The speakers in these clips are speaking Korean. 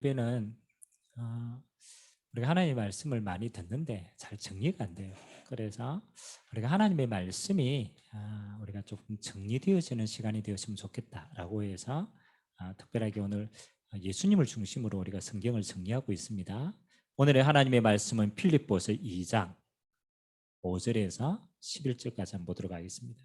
특별는 우리가 하나님의 말씀을 많이 듣는데 잘 정리가 안 돼요. 그래서 우리가 하나님의 말씀이 우리가 조금 정리되어지는 시간이 되었으면 좋겠다라고 해서 특별하게 오늘 예수님을 중심으로 우리가 성경을 정리하고 있습니다. 오늘의 하나님의 말씀은 필립보서 2장 5절에서 11절까지 한번 보도록 하겠습니다.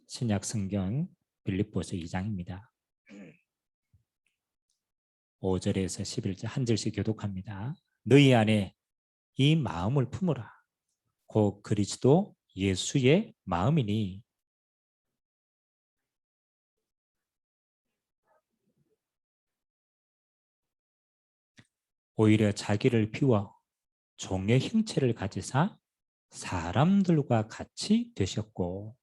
신약 성경 필립보서 2장입니다. 5절에서 11절 한 절씩 교독합니다. 너희 안에 이 마음을 품으라. 곧 그리스도 예수의 마음이니 오히려 자기를 비워 종의 형체를 가지사 사람들과 같이 되셨고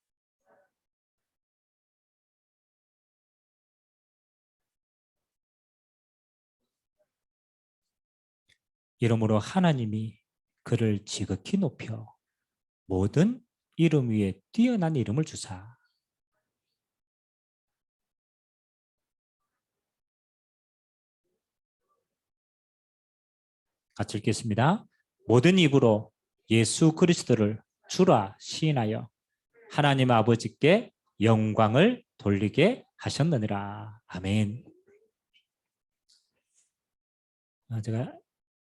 이러므로 하나님이 그를 지극히 높여 모든 이름 위에 뛰어난 이름을 주사 같이 읽겠습니다. 모든 입으로 예수 그리스도를 주라 시인하여 하나님 아버지께 영광을 돌리게 하셨느니라. 아멘. 제가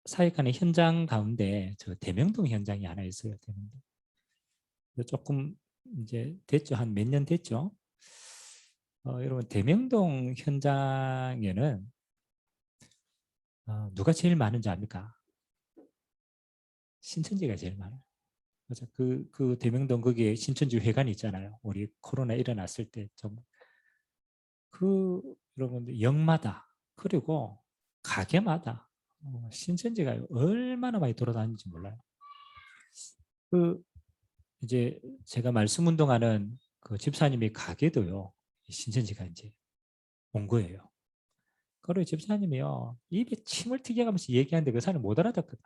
사역하는 현장 가운데 저 대명동 현장이 하나 있어요. 대명동. 조금 이제 됐죠. 한 몇 년 됐죠. 여러분 대명동 현장에는 누가 제일 많은지 압니까? 신천지가 제일 많아요. 맞아. 그 대명동 거기에 신천지 회관이 있잖아요. 우리 코로나 일어났을 때 좀 여러분들 역마다 그리고 가게마다 신천지가 얼마나 많이 돌아다니는지 몰라요. 그 이제 제가 말씀 운동하는 그 집사님이 가게도요. 신천지가 이제 온 거예요. 그리고 집사님이요. 입에 침을 튀겨 가면서 얘기하는데 그 사람이 못 알아듣거든.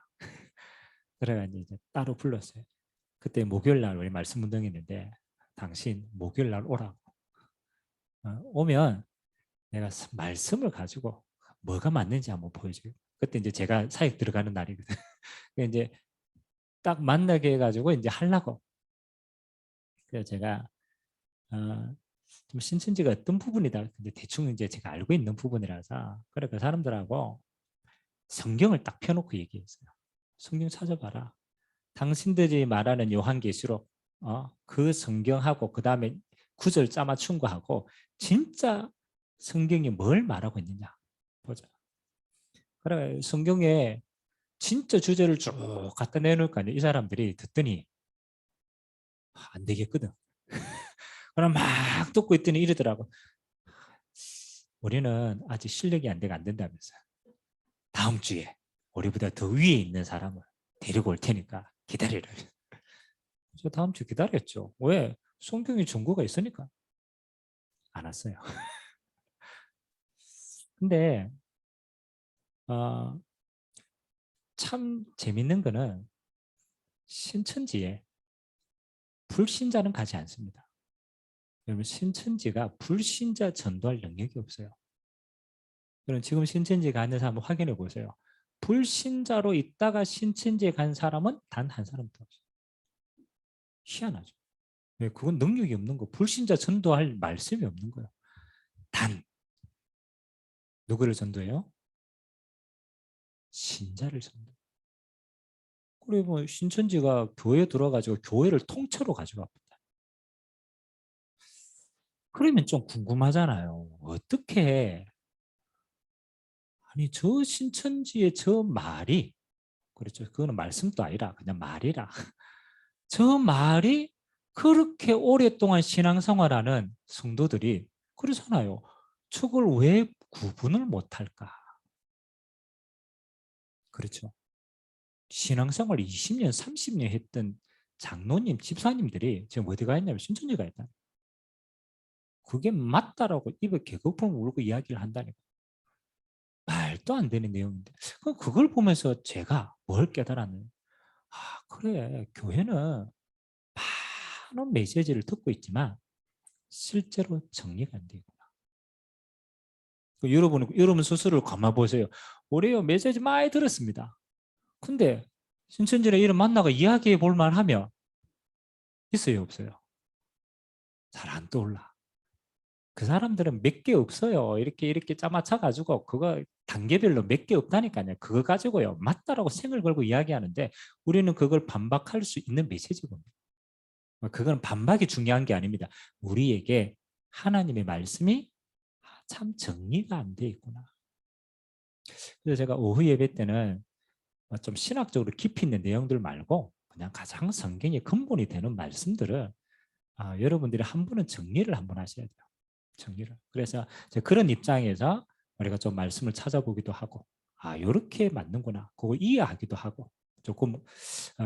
그래가지고 이제 따로 불렀어요. 그때 목요일 날 우리 말씀 운동했는데 당신 목요일 날 오라고. 오면 내가 말씀을 가지고 뭐가 맞는지 한번 보여줘요. 그때 이제 제가 사역 들어가는 날이거든. 이제 딱 만나게 해가지고 이제 하려고. 그래서 제가 좀 신천지가 어떤 부분이다. 근데 대충 이제 제가 알고 있는 부분이라서 그래 그 사람들하고 성경을 딱 펴놓고 얘기했어요. 성경 찾아봐라. 당신들이 말하는 요한계시록 그 성경하고 그 다음에 구절 짜맞춘 거하고 진짜 성경이 뭘 말하고 있느냐 보자. 그래 성경에 진짜 주제를 쭉 갖다 내놓을 거 아니에요. 이 사람들이 듣더니 안 되겠거든. 그럼 막 듣고 있더니 이러더라고. 우리는 아직 실력이 안 돼가 안 된다면서. 다음 주에 우리보다 더 위에 있는 사람을 데리고 올 테니까 기다리라. 저 다음 주 기다렸죠. 왜? 성경에 증거가 있으니까. 안 왔어요. 근데 어, 참 재밌는 거는 신천지에 불신자는 가지 않습니다. 여러분 신천지가 불신자 전도할 능력이 없어요. 여러분 지금 신천지 가는 사람 확인해 보세요. 불신자로 있다가 신천지에 간 사람은 단 한 사람도 없어요. 희한하죠. 왜? 그건 능력이 없는 거. 불신자 전도할 말씀이 없는 거예요. 단 누구를 전도해요? 신자를 전도. 그리고 신천지가 교회 들어가지고 교회를 통째로 가져갑니다. 그러면 좀 궁금하잖아요. 어떻게 아니 저 신천지의 저 말이 그렇죠. 그거는 말씀도 아니라 그냥 말이라. 저 말이 그렇게 오랫동안 신앙생활하는 성도들이 그러잖아요. 저걸 왜 구분을 못할까? 그렇죠. 신앙생활 20년, 30년 했던 장로님, 집사님들이 지금 어디 가 있냐면 신천지 가 있다. 그게 맞다라고 입에 개거품 물고 이야기를 한다니까. 말도 안 되는 내용인데. 그걸 보면서 제가 뭘 깨달았느냐. 그래. 교회는 많은 메시지를 듣고 있지만 실제로 정리가 안 되구나. 여러분 스스로를 가만 보세요. 올해요 메시지 많이 들었습니다. 근데 신천지에 이런 만나가 이야기해 볼 만하면 있어요, 없어요? 잘 안 떠올라. 그 사람들은 몇 개 없어요. 이렇게 짜맞춰 가지고 그거 단계별로 몇 개 없다니까요. 그거 가지고요 맞다라고 생을 걸고 이야기하는데 우리는 그걸 반박할 수 있는 메시지거든요. 그건 반박이 중요한 게 아닙니다. 우리에게 하나님의 말씀이 참 정리가 안 돼 있구나. 그래서 제가 오후 예배 때는 좀 신학적으로 깊이 있는 내용들 말고 그냥 가장 성경의 근본이 되는 말씀들을 여러분들이 한 번은 정리를 한번 하셔야 돼요. 정리를. 그래서 그런 입장에서 우리가 좀 말씀을 찾아보기도 하고 이렇게 맞는구나. 그거 이해하기도 하고 조금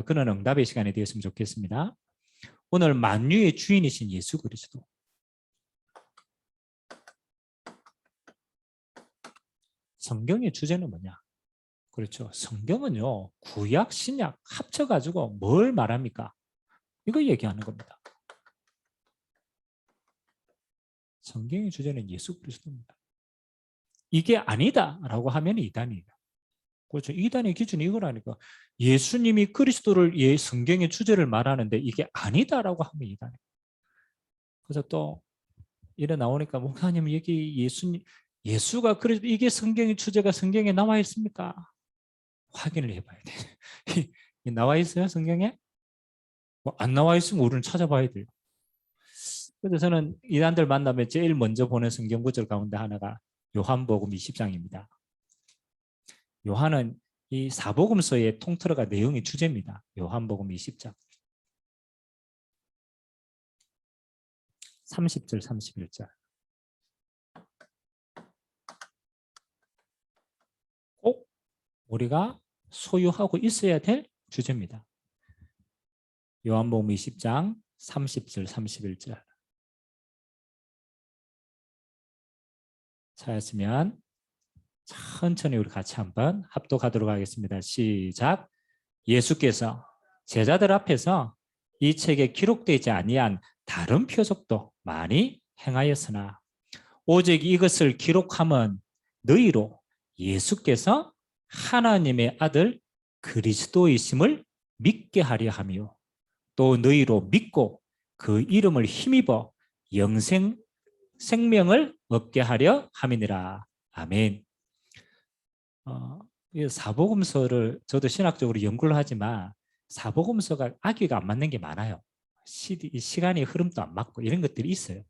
그런 응답의 시간이 되었으면 좋겠습니다. 오늘 만유의 주인이신 예수 그리스도. 성경의 주제는 뭐냐? 그렇죠. 성경은요. 구약, 신약 합쳐가지고 뭘 말합니까? 이거 얘기하는 겁니다. 성경의 주제는 예수 그리스도입니다. 이게 아니다라고 하면 이단이에요. 그렇죠. 이단의 기준이 이거라니까. 예수님이 그리스도를 성경의 주제를 말하는데 이게 아니다라고 하면 이단이에요. 그래서 또 이래 나오니까 목사님 여기 예수가 그리스도 이게 성경의 주제가 성경에 나와 있습니까? 확인을 해봐야 돼. 나와 있어요 성경에? 안 나와 있으면 우리는 찾아봐야 돼요. 그래서 저는 이단들 만나면 제일 먼저 보는 성경 구절 가운데 하나가 요한복음 20장입니다. 요한은 이 사복음서의 통틀어가 내용이 주제입니다. 요한복음 20장 30절 31절 꼭 우리가 소유하고 있어야 될 주제입니다. 요한복음 20장 30절 31절 찾았으면 천천히 우리 같이 한번 합독하도록 하겠습니다. 시작. 예수께서 제자들 앞에서 이 책에 기록되지 아니한 다른 표적도 많이 행하였으나 오직 이것을 기록함은 너희로 예수께서 하나님의 아들 그리스도이심을 믿게 하려 하며 또 너희로 믿고 그 이름을 힘입어 생명을 얻게 하려 함이니라. 아멘. 사복음서를 저도 신학적으로 연구를 하지만 사복음서가 아기가 안 맞는 게 많아요. 시간의 흐름도 안 맞고 이런 것들이 있어요.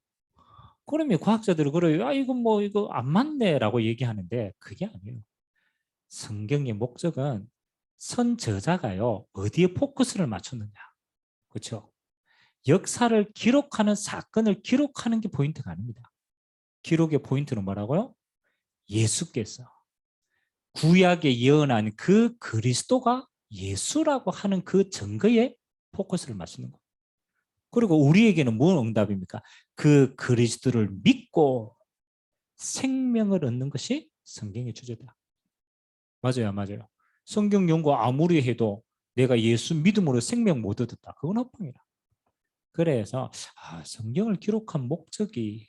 그러면 과학자들은 그래요. 이거 안 맞네라고 얘기하는데 그게 아니에요. 성경의 목적은 선저자가요. 어디에 포커스를 맞췄느냐. 그렇죠? 역사를 기록하는 사건을 기록하는 게 포인트가 아닙니다. 기록의 포인트는 뭐라고요? 예수께서 구약에 예언한 그 그리스도가 예수라고 하는 그 증거에 포커스를 맞추는 거예요. 그리고 우리에게는 무슨 응답입니까? 그 그리스도를 믿고 생명을 얻는 것이 성경의 주제다. 맞아요, 맞아요. 성경 연구 아무리 해도 내가 예수 믿음으로 생명 못 얻었다. 그건 헛방이라. 그래서 성경을 기록한 목적이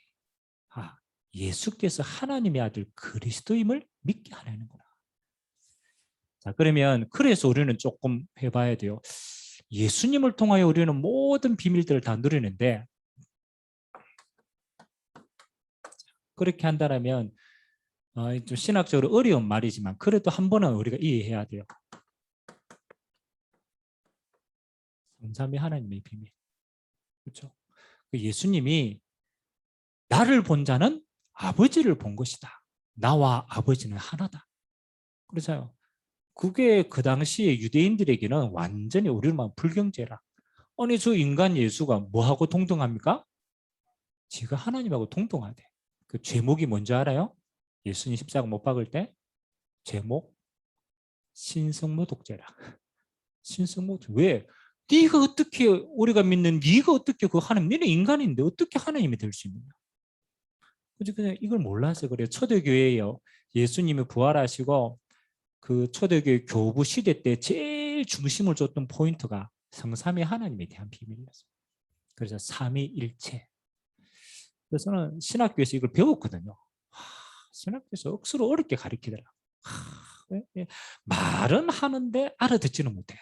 예수께서 하나님의 아들 그리스도임을 믿게 하려는구나. 자, 그러면 그래서 우리는 조금 해봐야 돼요. 예수님을 통하여 우리는 모든 비밀들을 다 누리는데 그렇게 한다면 좀 신학적으로 어려운 말이지만 그래도 한 번은 우리가 이해해야 돼요. 성삼위 하나님의 비밀. 그렇죠? 예수님이 나를 본 자는 아버지를 본 것이다. 나와 아버지는 하나다. 그래서요. 그게 그 당시에 유대인들에게는 완전히 우리를 말 불경제라. 아니 저 인간 예수가 뭐하고 동등합니까? 지가 하나님하고 동등하대. 그 제목이 뭔지 알아요? 예수님 십자가 못 박을 때 제목 신성모 독재라. 신성모 왜? 네가 어떻게 우리가 믿는 네가 어떻게 그 하나님 너는 인간인데 어떻게 하나님이 될 수 있느냐? 그냥 이걸 몰라서 그래요. 초대교회예요. 예수님이 부활하시고 그 초대교회 교부 시대 때 제일 중심을 줬던 포인트가 성삼위 하나님에 대한 비밀이었어요. 그래서 삼위일체. 그래서 저는 신학교에서 이걸 배웠거든요. 신학교에서 억수로 어렵게 가르치더라. 말은 하는데 알아듣지는 못해.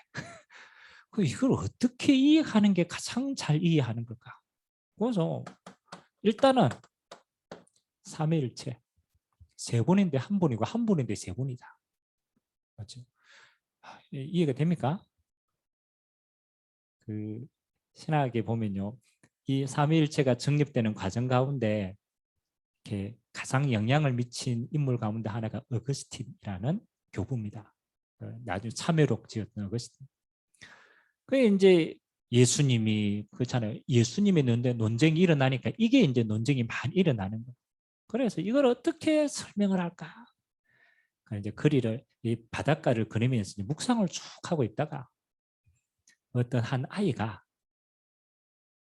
이걸 어떻게 이해하는 게 가장 잘 이해하는 걸까? 그래서 일단은 삼위일체 세 번인데 한 번이고 한 번인데 세 번이다. 맞죠? 이해가 됩니까? 그 신학에 보면요, 이 삼위일체가 정립되는 과정 가운데 이렇게 가장 영향을 미친 인물 가운데 하나가 어거스틴이라는 교부입니다. 나중에 참회록 지었던 어거스틴. 그게 이제 예수님이 그렇잖아요. 예수님의 논쟁이 일어나니까 이게 이제 논쟁이 많이 일어나는 거예요. 그래서 이걸 어떻게 설명을 할까? 이제 거리를 이 바닷가를 그리면서 이제 묵상을 쭉 하고 있다가 어떤 한 아이가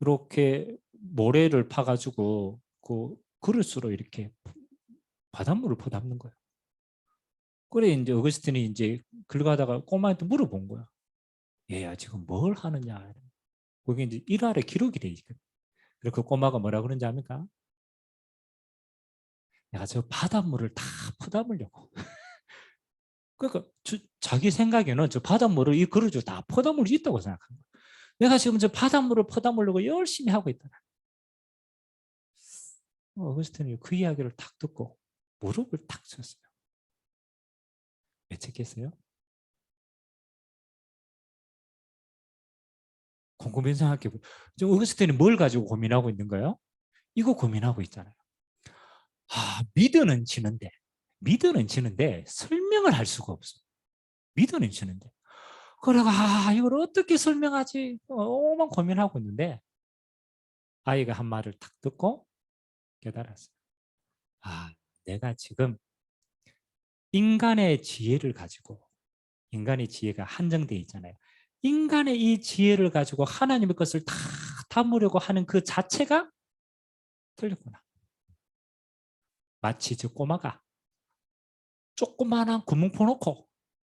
이렇게 모래를 파가지고 그 그릇으로 이렇게 바닷물을 퍼담는 거예요. 그래 이제 어거스틴이 이제 길 가다가 꼬마한테 물어본 거야. 얘야 지금 뭘 하느냐? 그게 이제 일화에 기록이 돼 있거든. 그리고 그 꼬마가 뭐라 그런지 압니까? 내가 저 바닷물을 다 퍼담으려고. 그러니까 자기 생각에는 저 바닷물을 이 그릇에 다 퍼담을 있다고 생각한 거야. 내가 지금 저 바닷물을 퍼담으려고 열심히 하고 있다. 어거스틴이 그 이야기를 탁 듣고 무릎을 탁 쳤어요. 왜 쳤겠어요? 곰곰이 생각해 보세요. 어거스틴이 뭘 가지고 고민하고 있는 거예요? 이거 고민하고 있잖아요. 미드는 지는데 설명을 할 수가 없어. 미드는 지는데. 그래가 이걸 어떻게 설명하지? 오만 고민하고 있는데 아이가 한 말을 탁 듣고 깨달았어요. 내가 지금 인간의 지혜를 가지고, 인간의 지혜가 한정되어 있잖아요. 인간의 이 지혜를 가지고 하나님의 것을 다 담으려고 하는 그 자체가 틀렸구나. 마치 저 꼬마가 조그마한 구멍 퍼놓고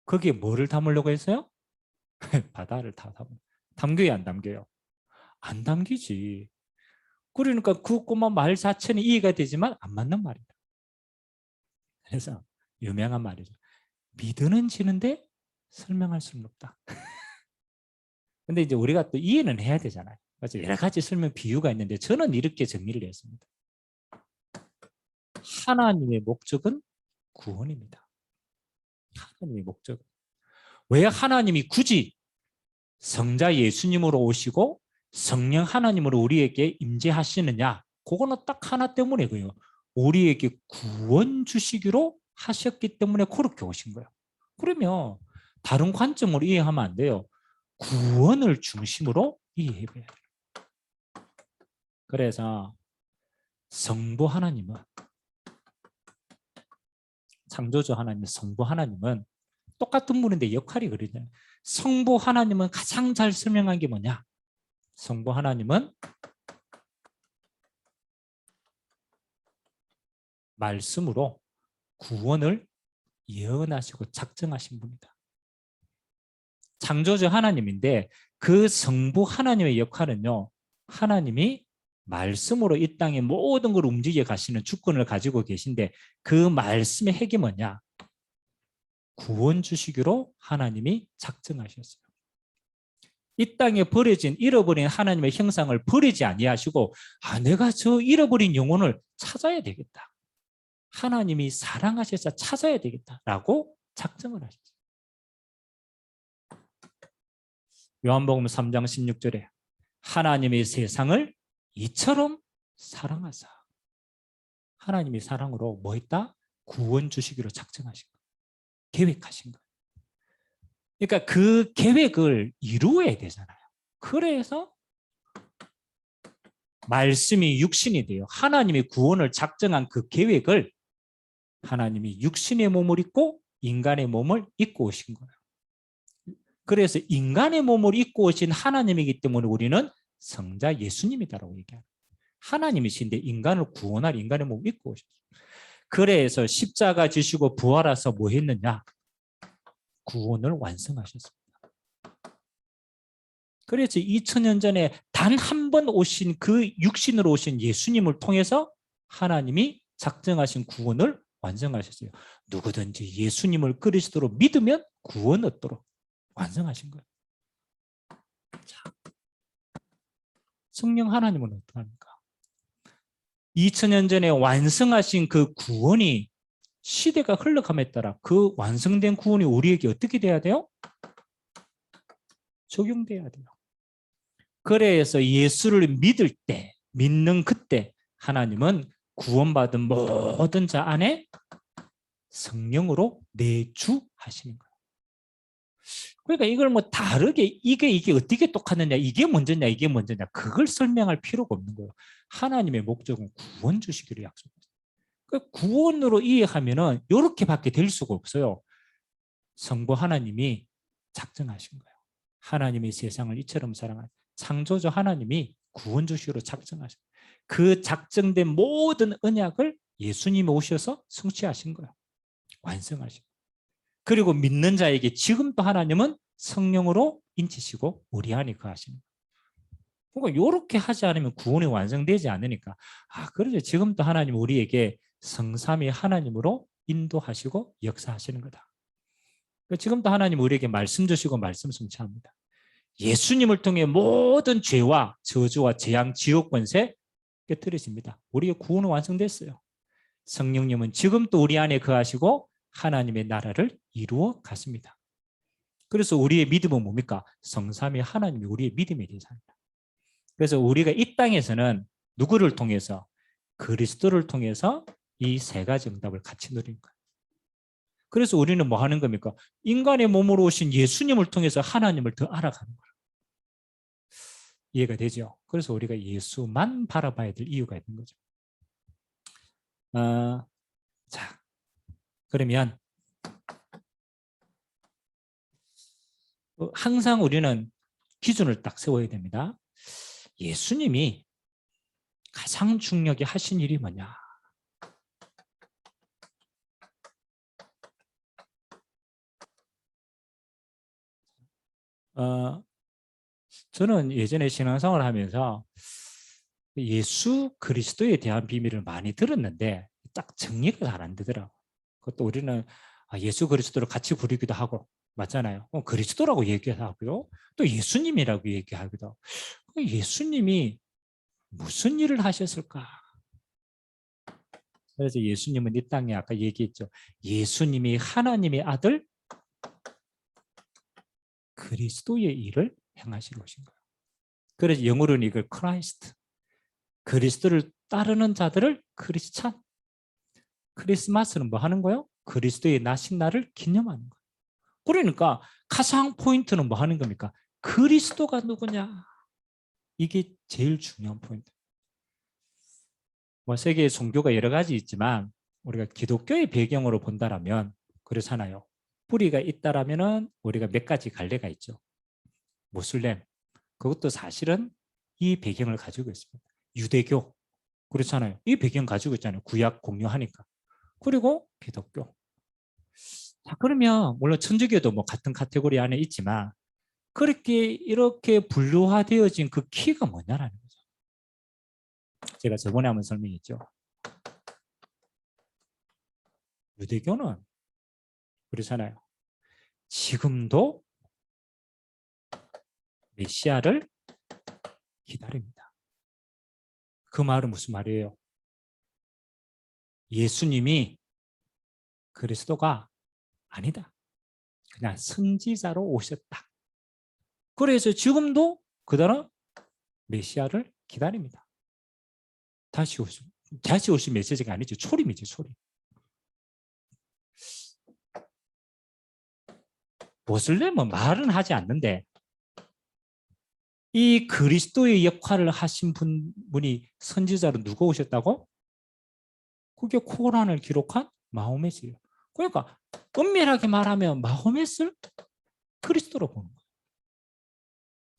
거기에 뭐를 담으려고 했어요? 바다를 다 담겨요, 안 담겨요? 안 담기지. 그러니까 그 꼬마 말 자체는 이해가 되지만 안 맞는 말이다. 그래서 유명한 말이죠. 믿으는 지는데 설명할 수는 없다. 근데 이제 우리가 또 이해는 해야 되잖아요. 맞죠? 여러 가지 설명 비유가 있는데 저는 이렇게 정리를 했습니다. 하나님의 목적은 구원입니다. 하나님의 목적. 왜 하나님이 굳이 성자 예수님으로 오시고 성령 하나님으로 우리에게 임재하시느냐? 그거는 딱 하나 때문이고요. 우리에게 구원 주시기로 하셨기 때문에 그렇게 오신 거예요. 그러면 다른 관점으로 이해하면 안 돼요. 구원을 중심으로 이해해봐야 돼요. 그래서 성부 하나님은, 창조주 하나님, 성부 하나님은 똑같은 분인데 역할이 그러잖아요. 성부 하나님은 가장 잘 설명한 게 뭐냐? 성부 하나님은 말씀으로 구원을 예언하시고 작정하신 분이다. 창조주 하나님인데 그 성부 하나님의 역할은요, 하나님이 말씀으로 이 땅의 모든 걸 움직여 가시는 주권을 가지고 계신데 그 말씀의 핵이 뭐냐? 구원 주시기로 하나님이 작정하셨어요. 이 땅에 버려진 잃어버린 하나님의 형상을 버리지 아니하시고 내가 저 잃어버린 영혼을 찾아야 되겠다. 하나님이 사랑하셔서 찾아야 되겠다라고 작정을 하셨어요. 요한복음 3장 16절에 하나님의 세상을 이처럼 사랑하사. 하나님이 사랑으로 뭐 했다? 구원 주시기로 작정하신 거예요. 계획하신 거예요. 그러니까 그 계획을 이루어야 되잖아요. 그래서 말씀이 육신이 돼요. 하나님이 구원을 작정한 그 계획을 하나님이 육신의 몸을 입고 인간의 몸을 입고 오신 거예요. 그래서 인간의 몸을 입고 오신 하나님이기 때문에 우리는 성자 예수님이다라고 얘기합니다. 하나님이신데 인간을 구원할 인간의 몸을 입고 오셨어요. 그래서 십자가 지시고 부활하셔서 뭐 했느냐? 구원을 완성하셨습니다. 그래서 2000년 전에 단 한 번 오신 그 육신으로 오신 예수님을 통해서 하나님이 작정하신 구원을 완성하셨어요. 누구든지 예수님을 그리스도로 믿으면 구원 얻도록 완성하신 거예요. 자, 성령 하나님은 어떡합니까? 2000년 전에 완성하신 그 구원이 시대가 흘러감에 따라 그 완성된 구원이 우리에게 어떻게 돼야 돼요? 적용돼야 돼요. 그래서 예수를 믿을 때, 믿는 그때 하나님은 구원받은 모든 자 안에 성령으로 내주하시는 거예요. 그러니까 이걸 뭐 다르게 이게 어떻게 똑같느냐, 이게 먼저냐, 이게 먼저냐, 그걸 설명할 필요가 없는 거예요. 하나님의 목적은 구원 주시기를 약속했어요. 그 구원으로 이해하면은 이렇게밖에 될 수가 없어요. 성부 하나님이 작정하신 거예요. 하나님이 세상을 이처럼 사랑한 창조주 하나님이 구원 주시기로 작정하신 거예요. 그 작정된 모든 언약을 예수님이 오셔서 성취하신 거예요. 완성하신 거예요. 그리고 믿는 자에게 지금도 하나님은 성령으로 인치시고 우리 안에 거하시는 거예요. 그러니까 이렇게 하지 않으면 구원이 완성되지 않으니까 그래서 지금도 하나님 우리에게 성삼위 하나님으로 인도하시고 역사하시는 거다. 지금도 하나님 우리에게 말씀 주시고 말씀 성취합니다. 예수님을 통해 모든 죄와 저주와 재앙, 지옥 권세 깨뜨려집니다. 우리의 구원은 완성됐어요. 성령님은 지금도 우리 안에 거하시고 하나님의 나라를 이루어 갔습니다. 그래서 우리의 믿음은 뭡니까? 성삼위 하나님이 우리의 믿음의 대상입니다. 그래서 우리가 이 땅에서는 누구를 통해서? 그리스도를 통해서 이 세 가지 응답을 같이 누리는 거예요. 그래서 우리는 뭐 하는 겁니까? 인간의 몸으로 오신 예수님을 통해서 하나님을 더 알아가는 거예요. 이해가 되죠? 그래서 우리가 예수만 바라봐야 될 이유가 있는 거죠. 자, 그러면 항상 우리는 기준을 딱 세워야 됩니다. 예수님이 가장 중요하게 하신 일이 뭐냐? 저는 예전에 신앙생활을 하면서 예수 그리스도에 대한 비밀을 많이 들었는데 딱 정리가 잘 안 되더라고요. 그것도 우리는 예수 그리스도를 같이 부르기도 하고 맞잖아요. 그리스도라고 얘기하고요. 또 예수님이라고 얘기하기도 하고. 예수님이 무슨 일을 하셨을까? 그래서 예수님은 이 땅에 아까 얘기했죠. 예수님이 하나님의 아들 그리스도의 일을 행하시러 오신 거예요. 그래서 영어로는 이걸 크라이스트, 그리스도를 따르는 자들을 크리스찬, 크리스마스는 뭐 하는 거예요? 그리스도의 나신 날을 기념하는 거예요. 그러니까 가장 포인트는 뭐 하는 겁니까? 그리스도가 누구냐? 이게 제일 중요한 포인트. 뭐 세계의 종교가 여러 가지 있지만 우리가 기독교의 배경으로 본다라면 그렇잖아요. 뿌리가 있다라면은 우리가 몇 가지 갈래가 있죠. 무슬림, 그것도 사실은 이 배경을 가지고 있습니다. 유대교, 그렇잖아요. 이 배경 가지고 있잖아요. 구약 공유하니까. 그리고 기독교. 자, 그러면 물론 천주교도 뭐 같은 카테고리 안에 있지만 그렇게 이렇게 분류화되어진 그 키가 뭐냐라는 거죠. 제가 저번에 한번 설명했죠. 유대교는 그렇잖아요. 지금도 메시아를 기다립니다. 그 말은 무슨 말이에요? 예수님이 그리스도가 아니다. 그냥 선지자로 오셨다. 그래서 지금도 그들은 메시아를 기다립니다. 다시 오신 메시지가 아니죠. 초림이죠, 초림. 모슬렘은 말은 하지 않는데 이 그리스도의 역할을 하신 분이 선지자로 누가 오셨다고? 그게 코란을 기록한 마호메스예요. 그러니까 엄밀하게 말하면 마호메스를 그리스도로 보는 거예요.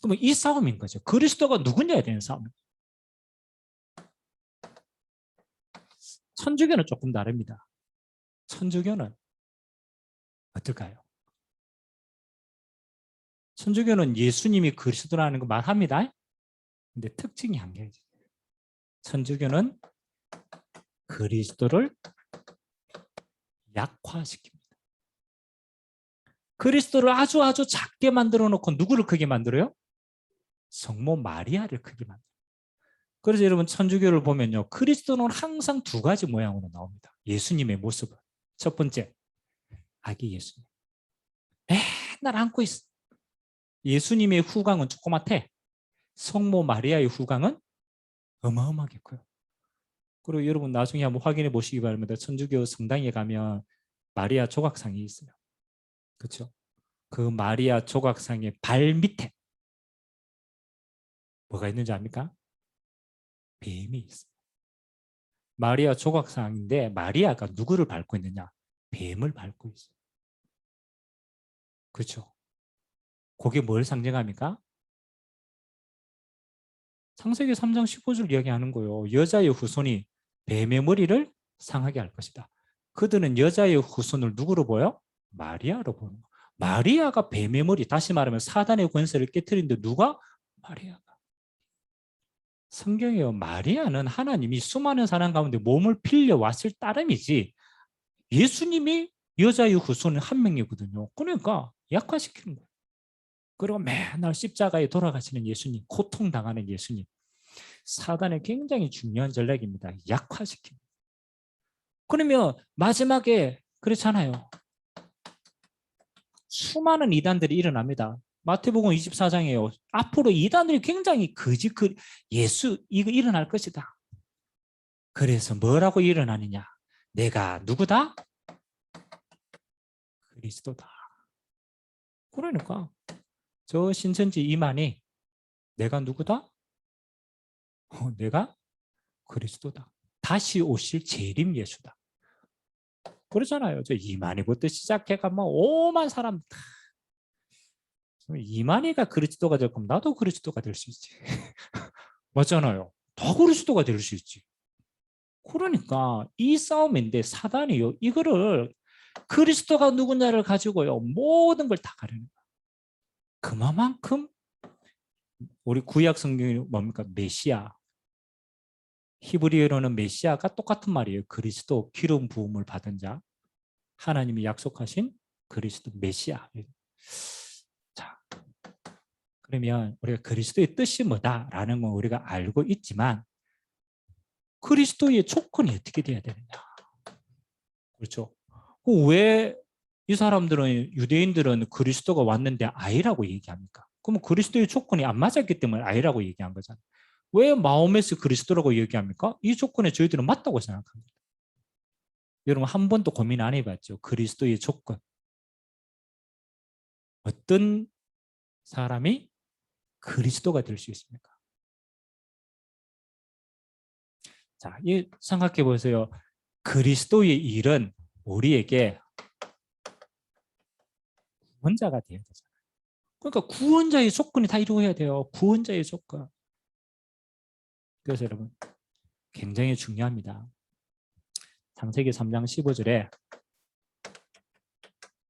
그러면 이 싸움인 거죠. 그리스도가 누구냐에 대한 싸움입니다. 천주교는 조금 다릅니다. 천주교는 어떨까요? 천주교는 예수님이 그리스도라는 거 말합니다. 근데 특징이 한 가지. 천주교는 그리스도를 약화시킵니다. 그리스도를 아주 작게 만들어 놓고 누구를 크게 만들어요? 성모 마리아를 크게 만들어요. 그래서 여러분 천주교를 보면요. 그리스도는 항상 두 가지 모양으로 나옵니다. 예수님의 모습을. 첫 번째, 아기 예수님. 맨날 안고 있어. 예수님의 후광은 조그맣대. 성모 마리아의 후광은 어마어마하게 커요. 그리고 여러분 나중에 한번 확인해 보시기 바랍니다. 천주교 성당에 가면 마리아 조각상이 있어요. 그렇죠? 그 마리아 조각상의 발 밑에 뭐가 있는지 압니까? 뱀이 있어요. 마리아 조각상인데 마리아가 누구를 밟고 있느냐? 뱀을 밟고 있어요. 그렇죠? 그게 뭘 상징합니까? 창세기 3장 15절 이야기하는 거예요. 여자의 후손이 뱀의 머리를 상하게 할 것이다. 그들은 여자의 후손을 누구로 보여? 마리아로 보는 거예요. 마리아가 뱀의 머리, 다시 말하면 사단의 권세를 깨트리는데 누가? 마리아가. 성경에요. 마리아는 하나님이 수많은 사람 가운데 몸을 빌려왔을 따름이지 예수님이 여자의 후손은 한 명이거든요. 그러니까 약화시키는 거예요. 그리고 맨날 십자가에 돌아가시는 예수님, 고통당하는 예수님. 사단의 굉장히 중요한 전략입니다. 약화시키는. 그러면 마지막에 그렇잖아요. 수많은 이단들이 일어납니다. 마태복음 24장이에요. 앞으로 이단들이 굉장히 예수 이거 일어날 것이다. 그래서 뭐라고 일어나느냐? 내가 누구다? 그리스도다. 그러니까 저 신천지 이만희 내가 누구다? 내가 그리스도다. 다시 오실 재림 예수다. 그러잖아요. 저 이만희부터 시작해가 뭐 오만 사람 다. 이만희가 그리스도가 될 거면 나도 그리스도가 될 수 있지. 맞잖아요. 다 그리스도가 될 수 있지. 그러니까 이 싸움인데 사단이요. 이거를 그리스도가 누구냐를 가지고요. 모든 걸 다 가려는 거예요. 그만큼 우리 구약 성경이 뭡니까? 메시아. 히브리어로는 메시아가 똑같은 말이에요. 그리스도, 기름 부음을 받은 자. 하나님이 약속하신 그리스도 메시아. 자, 그러면 우리가 그리스도의 뜻이 뭐다라는 건 우리가 알고 있지만 그리스도의 조건이 어떻게 돼야 되느냐. 그렇죠? 왜 이 사람들은 유대인들은 그리스도가 왔는데 아이라고 얘기합니까? 그러면 그리스도의 조건이 안 맞았기 때문에 아이라고 얘기한 거잖아요. 왜 마호메스 그리스도라고 얘기합니까? 이 조건에 저희들은 맞다고 생각합니다. 여러분 한 번도 고민 안 해봤죠? 그리스도의 조건. 어떤 사람이 그리스도가 될 수 있습니까? 자, 생각해 보세요. 그리스도의 일은 우리에게 구원자가 되어야 되잖아요. 그러니까 구원자의 조건이 다 이루어야 돼요. 구원자의 조건. 그래서 여러분 굉장히 중요합니다. 창세기 3장 15절에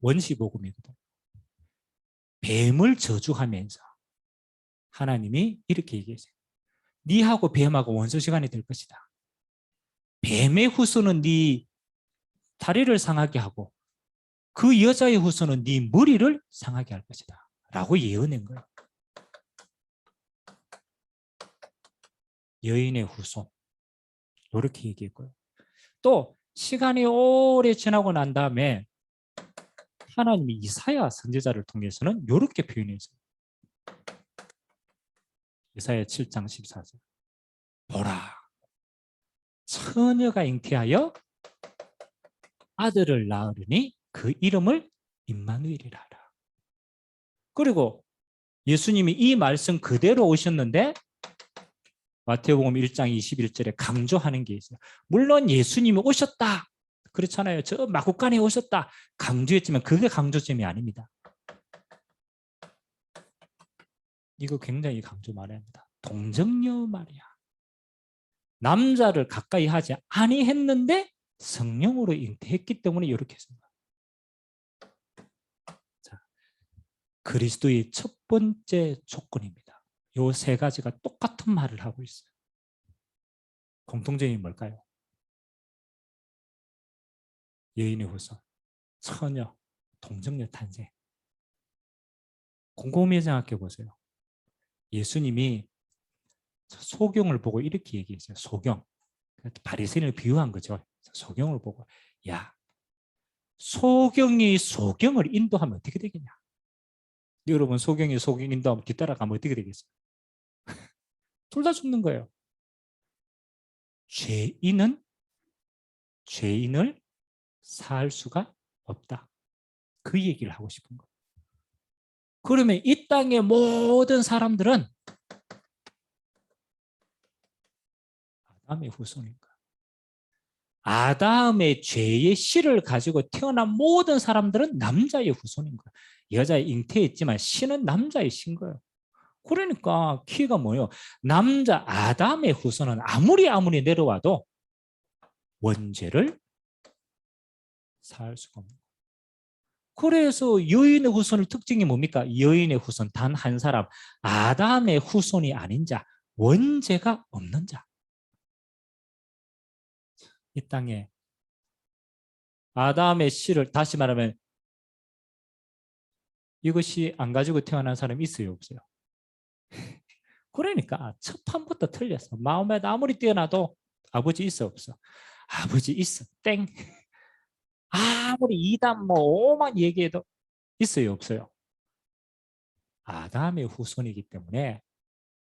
원시복음이거든. 뱀을 저주하면서 하나님이 이렇게 얘기했어요. 니하고 뱀하고 원수시간이 될 것이다. 뱀의 후손은 네 다리를 상하게 하고 그 여자의 후손은 네 머리를 상하게 할 것이다. 라고 예언한 거예요. 여인의 후손. 이렇게 얘기했고요. 또 시간이 오래 지나고 난 다음에 하나님이 이사야 선지자를 통해서는 이렇게 표현했어요. 이사야 7장 14절. 보라, 처녀가 잉태하여 아들을 낳으리니 그 이름을 임마누엘이라 하라. 그리고 예수님이 이 말씀 그대로 오셨는데 마태복음 1장 21절에 강조하는 게 있어요. 물론 예수님이 오셨다. 그렇잖아요. 저 마구간에 오셨다. 강조했지만 그게 강조점이 아닙니다. 이거 굉장히 강조 말해야 합니다. 동정녀 말이야. 남자를 가까이 하지 아니했는데 성령으로 잉태했기 때문에 이렇게 했습니다. 자, 그리스도의 첫 번째 조건입니다. 요 세 가지가 똑같은 말을 하고 있어요. 공통점이 뭘까요? 여인의 후손, 처녀, 동정녀 탄생. 곰곰이 생각해 보세요. 예수님이 소경을 보고 이렇게 얘기했어요. 소경. 바리새인을 비유한 거죠. 소경을 보고 야, 소경이 소경을 인도하면 어떻게 되겠냐? 여러분 소경이 소경 인도하면 뒤따라가면 어떻게 되겠어요? 둘 다 죽는 거예요. 죄인은 죄인을 살 수가 없다. 그 얘기를 하고 싶은 거예요. 그러면 이 땅의 모든 사람들은 아담의 후손인가? 아담의 죄의 씨를 가지고 태어난 모든 사람들은 남자의 후손인 거예요. 여자의 잉태했지만 씨는 남자의 씨인 거예요. 그러니까 키가 뭐예요? 남자 아담의 후손은 아무리 내려와도 원죄를 살 수가 없는 거예요. 그래서 여인의 후손의 특징이 뭡니까? 여인의 후손 단 한 사람, 아담의 후손이 아닌 자, 원죄가 없는 자. 이 땅에 아담의 씨를 다시 말하면 이것이 안 가지고 태어난 사람이 있어요, 없어요? 그러니까 첫 판부터 틀렸어. 마음에 아무리 뛰어나도 아버지 있어, 없어? 아버지 있어, 땡. 아무리 이단 뭐 오만 얘기해도 있어요, 없어요? 아담의 후손이기 때문에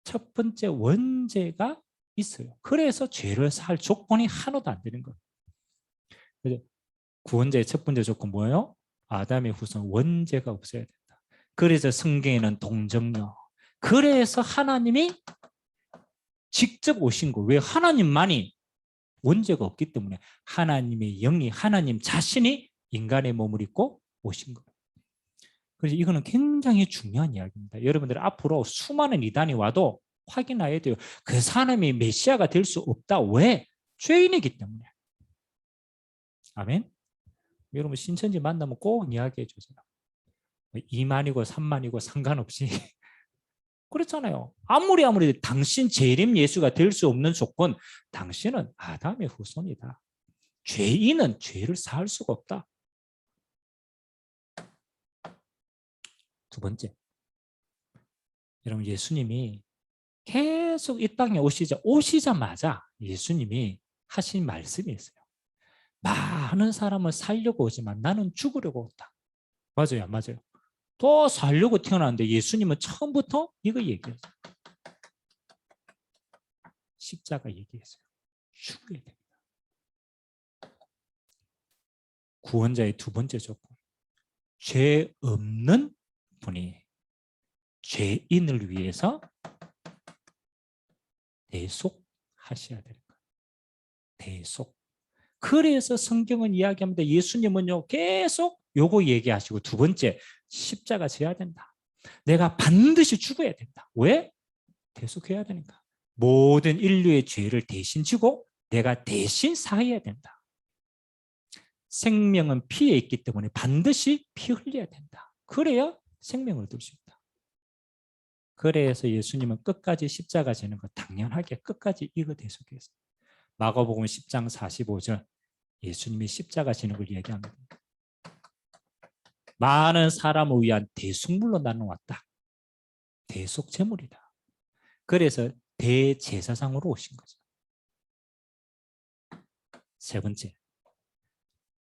첫 번째 원죄가 있어요. 그래서 죄를 살 조건이 하나도 안 되는 거예요. 구원자의 첫 번째 조건 뭐예요? 아담의 후손 원죄가 없어야 된다. 그래서 성경에는 동정녀. 그래서 하나님이 직접 오신 거. 왜? 하나님만이 원죄가 없기 때문에 하나님의 영이 하나님 자신이 인간의 몸을 입고 오신 거예요. 그래서 이거는 굉장히 중요한 이야기입니다. 여러분들 앞으로 수많은 이단이 와도 확인해야 돼요. 그 사람이 메시아가 될 수 없다. 왜? 죄인이기 때문에. 아멘. 여러분 신천지 만나면 꼭 이야기해 주세요. 2만이고 3만이고 상관없이 그렇잖아요. 아무리 당신 재림 예수가 될 수 없는 조건, 당신은 아담의 후손이다. 죄인은 죄를 사할 수가 없다. 두 번째, 여러분 예수님이 계속 이 땅에 오시자마자 예수님이 하신 말씀이 있어요. 많은 사람을 살려고 오지만 나는 죽으려고 온다. 맞아요, 안 맞아요? 더 살려고 태어났는데 예수님은 처음부터 이거 얘기했어요. 십자가 얘기했어요. 죽어야 됩니다. 구원자의 두 번째 조건. 죄 없는 분이 죄인을 위해서 대속하셔야 되는 거예요. 대속. 그래서 성경은 이야기합니다. 예수님은요 계속 요거 얘기하시고 두 번째 십자가 져야 된다. 내가 반드시 죽어야 된다. 왜? 대속해야 되니까. 모든 인류의 죄를 대신 지고 내가 대신 사해야 된다. 생명은 피에 있기 때문에 반드시 피 흘려야 된다. 그래야 생명을 얻을 수 있다. 그래서 예수님은 끝까지 십자가 지는 거 당연하게 끝까지 이거 대속했어요. 마가복음 10장 45절 예수님이 십자가 지는 걸 얘기합니다. 많은 사람을 위한 대속물로 나는 왔다. 대속 제물이다. 그래서 대제사장으로 오신 거죠. 세 번째,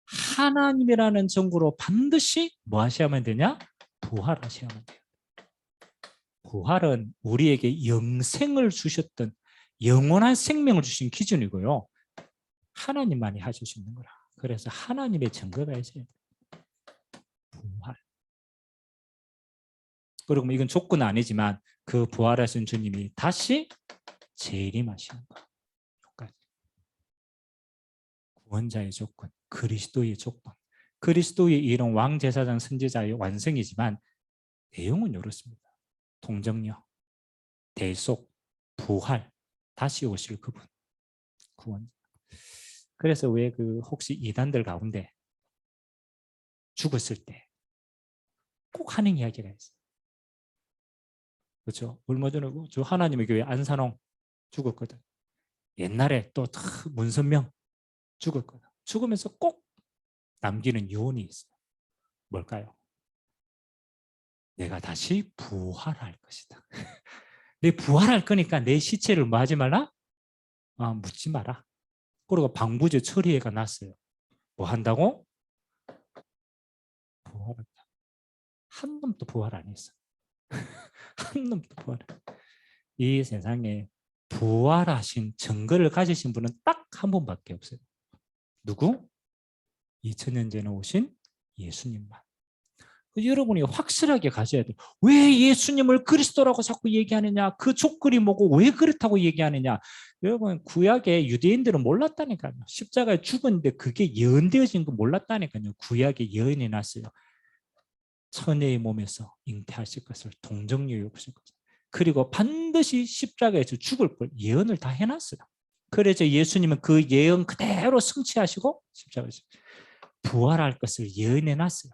하나님이라는 정구로 반드시 뭐 하셔야만 되냐? 부활하셔야만 돼요. 부활은 우리에게 영생을 주셨던 영원한 생명을 주신 기준이고요. 하나님만이 하실 수 있는 거라. 그래서 하나님의 증거가 있어야 돼요. 부활. 그리고 이건 조건은 아니지만 그 부활하신 주님이 다시 재림하시는 것. 구원자의 조건, 그리스도의 조건. 그리스도의 이런 왕제사장 선지자의 완성이지만 내용은 이렇습니다. 동정녀, 대속, 부활, 다시 오실 그분, 구원자. 그래서 왜 혹시 이단들 가운데 죽었을 때 꼭 하는 이야기가 있어요. 그렇죠? 얼마 전에 저 하나님의 교회 안산홍 죽었거든. 옛날에 또 문선명 죽었거든. 죽으면서 꼭 남기는 유언이 있어요. 뭘까요? 내가 다시 부활할 것이다. 내 부활할 거니까 내 시체를 뭐 하지 말라? 묻지 마라. 그리고 방부제 처리해가 났어요. 뭐 한다고? 부활한다. 한 놈도 부활 안 했어. 한 놈도 부활. 이 세상에 부활하신 증거를 가지신 분은 딱 한 분밖에 없어요. 누구? 2000년 전에 오신 예수님만. 여러분이 확실하게 가져야 돼요. 왜 예수님을 그리스도라고 자꾸 얘기하느냐? 그 조건이 뭐고 왜 그렇다고 얘기하느냐? 여러분 구약의 유대인들은 몰랐다니까요. 십자가에 죽었는데 그게 예언되어진 거 몰랐다니까요. 구약에 예언이 났어요. 처녀의 몸에서 잉태하실 것을 동정녀 없을 것을. 그리고 반드시 십자가에서 죽을 걸 예언을 다 해놨어요. 그래서 예수님은 그 예언 그대로 성취하시고 십자가에서 부활할 것을 예언해놨어요.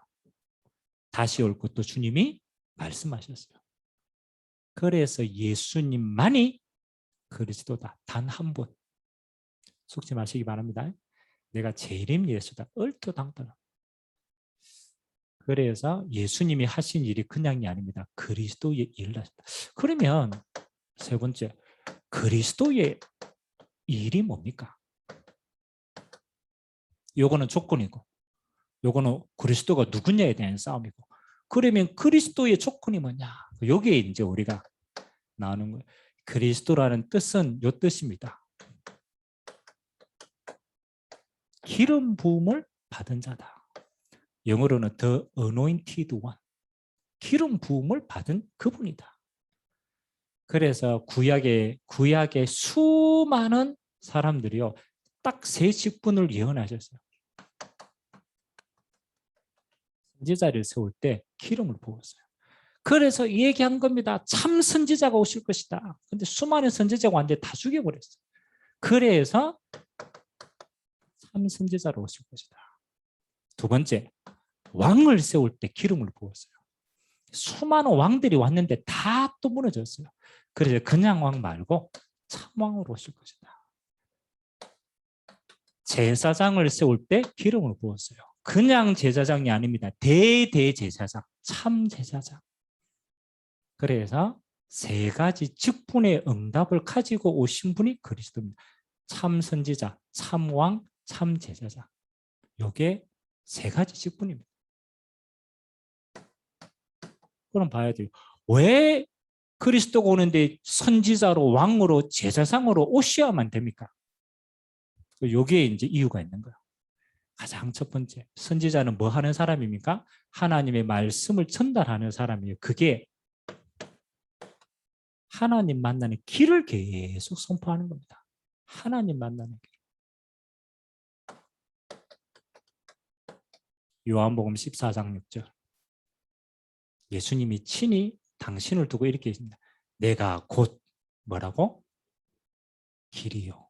다시 올 것도 주님이 말씀하셨어요. 그래서 예수님만이 그리스도다. 단 한 분. 속지 마시기 바랍니다. 내가 재림 예수다. 얼토당토다. 그래서 예수님이 하신 일이 그냥이 아닙니다. 그리스도의 일을 하셨다. 그러면 세 번째, 그리스도의 일이 뭡니까? 요거는 조건이고 요거는 그리스도가 누구냐에 대한 싸움이고, 그러면 그리스도의 조건이 뭐냐? 여기에 이제 우리가 나오는 거예요. 그리스도라는 뜻은 요 뜻입니다. 기름 부음을 받은 자다. 영어로는 the anointed one. 기름 부음을 받은 그분이다. 그래서 구약의 수많은 사람들이요, 딱 세 직분을 예언하셨어요. 선지자를 세울 때 기름을 부었어요. 그래서 얘기한 겁니다. 참 선지자가 오실 것이다. 근데 수많은 선지자가 왔는데 다 죽여버렸어요. 그래서 참 선지자로 오실 것이다. 두 번째, 왕을 세울 때 기름을 부었어요. 수많은 왕들이 왔는데 다 또 무너졌어요. 그래서 그냥 왕 말고 참왕으로 오실 것이다. 제사장을 세울 때 기름을 부었어요. 그냥 제사장이 아닙니다. 대제사장, 참 제사장. 그래서 세 가지 직분의 응답을 가지고 오신 분이 그리스도입니다. 참 선지자, 참 왕, 참 제사장. 이게 세 가지 직분입니다. 그럼 봐야 돼요. 왜 그리스도가 오는데 선지자로, 왕으로, 제사장으로 오셔야만 됩니까? 여기에 이제 이유가 있는 거예요. 가장 첫 번째, 선지자는 뭐 하는 사람입니까? 하나님의 말씀을 전달하는 사람이에요. 그게 하나님 만나는 길을 계속 선포하는 겁니다. 하나님 만나는 길. 요한복음 14장 6절. 예수님이 친히 당신을 두고 이렇게 했습니다. 내가 곧 뭐라고? 길이요,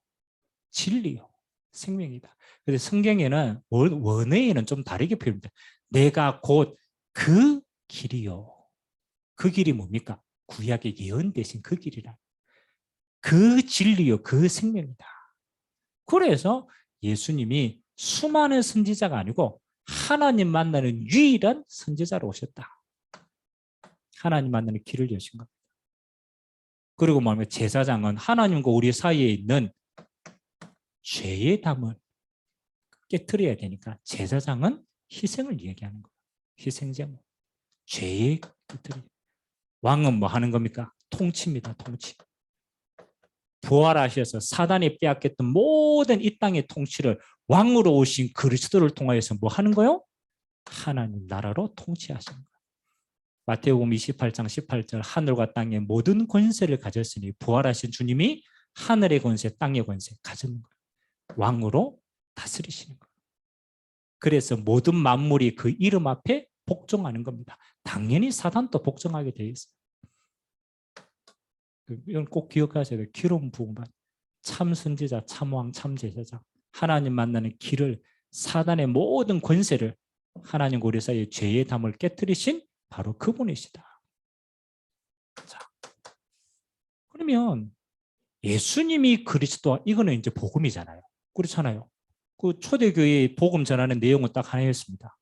진리요, 생명이다. 그래서 성경에는 원어에는 좀 다르게 표현합니다. 내가 곧 그 길이요. 그 길이 뭡니까? 구약의 예언 대신 그 길이라. 그 진리요, 그 생명이다. 그래서 예수님이 수많은 선지자가 아니고 하나님 만나는 유일한 선지자로 오셨다. 하나님 만나는 길을 여신 겁니다. 그리고 말하면 제사장은 하나님과 우리 사이에 있는 죄의 담을 깨트려야 되니까 제사장은 희생을 얘기하는 거예요. 희생제물. 죄의 깨트리. 왕은 뭐 하는 겁니까? 통치입니다. 통치. 부활하셔서 사단이 빼앗겼던 모든 이 땅의 통치를 왕으로 오신 그리스도를 통하여서 뭐 하는 거요? 하나님 나라로 통치하시는 거예요. 마태복음 28장 18절, 하늘과 땅의 모든 권세를 가졌으니 부활하신 주님이 하늘의 권세, 땅의 권세 가졌는 거예요. 왕으로 다스리시는 거예요. 그래서 모든 만물이 그 이름 앞에 복종하는 겁니다. 당연히 사단도 복종하게 되어 있어요. 이건 꼭 기억하셔야 돼요. 기름 부음 받은 참 선지자, 참 왕, 참 제사장. 하나님 만나는 길을, 사단의 모든 권세를 하나님과 우리 사이의 죄의 담을 깨뜨리신 바로 그분이시다. 자, 그러면 예수님이 그리스도, 이거는 이제 복음이잖아요. 그렇잖아요. 그 초대교회 복음 전하는 내용은 딱 하나였습니다.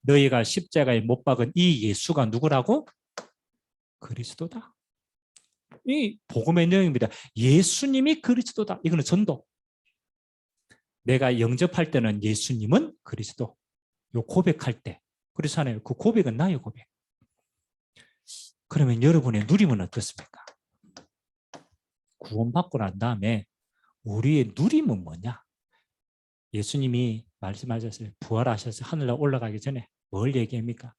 너희가 십자가에 못 박은 이 예수가 누구라고? 그리스도다. 이 복음의 내용입니다. 예수님이 그리스도다. 이거는 전도. 내가 영접할 때는 예수님은 그리스도. 요 고백할 때. 그렇잖아요. 그 고백은 나의 고백. 그러면 여러분의 누림은 어떻습니까? 구원받고 난 다음에 우리의 누림은 뭐냐? 예수님이 말씀하셨어요. 부활하셔서 하늘로 올라가기 전에 뭘 얘기합니까?